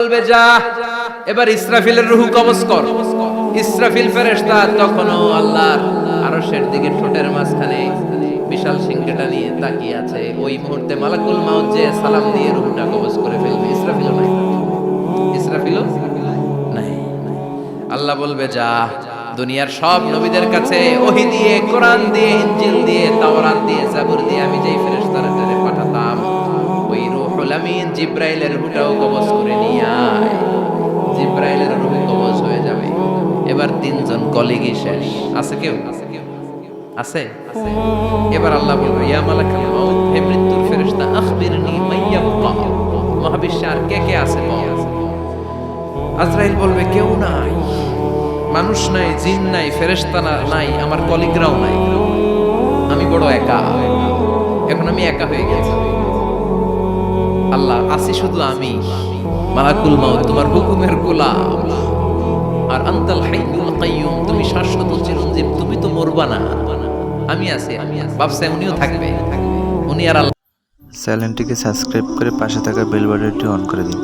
বলবে যা এবার ইসরাফিলের রূহ কবজ কর। ইসরাফিল ফেরেশতা তখনও আল্লাহর আরশের দিকে ঠোঁটের মাঝখানে বিশাল সিংহটা নিয়ে তাকিয়ে আছে। ওই মুহূর্তে মালাকুল মাউত যে সালাম দিয়ে রূহটা কবজ করে ফেলবে। ইসরাফিলও নাই, ইসরাফিলও নাই। আল্লাহ বলবে যা দুনিয়ার সব নবীদের কাছে ওহী দিয়ে, কোরআন দিয়ে, ইনজিল দিয়ে, তাওরাত দিয়ে, জাবুর দিয়ে আমি যেই ফেরেশতারা পাঠাতাম ওই রূহুল আমিন জিব্রাইলের রূহটাও কবজ করে নিয়ে আয়। জিব্রাইলের রূহ কবজ হয়ে যাবে। এবার তিনজন কলিগই শেষ। আছে কেউ? আছে? এবার আল্লাহ বলবে ইয়া মালাকুল মাউত, হে মৃত্যুর ফেরেশতা, আখবিরনি মাইয়াবকা, মহাবিশ্বে আর কে কে আছে বল। আজরাইল বলবে কেউ নাই, মানুষ নাই, জিন নাই, ফেরেশতা নাই, আমার কলিগরাও নাই, আমি বড় একা। এখন আমি একা হয়ে গেছি। আল্লাহ আসি শুধু আমি, মালাকুল মাউত তোমার হুকুমের গোলাম। আর আনতাল হাইয়ুল কাইয়ুম, তুমি শাশ্বত চিরঞ্জীব, তুমি তো মরবা না। আমি আছি, ভাবছে উনিও থাকবে, উনি আর আল্লাহ। চ্যানেলটিকে সাবস্ক্রাইব করে পাশে থাকা বেল বাটনটি অন করে দিন।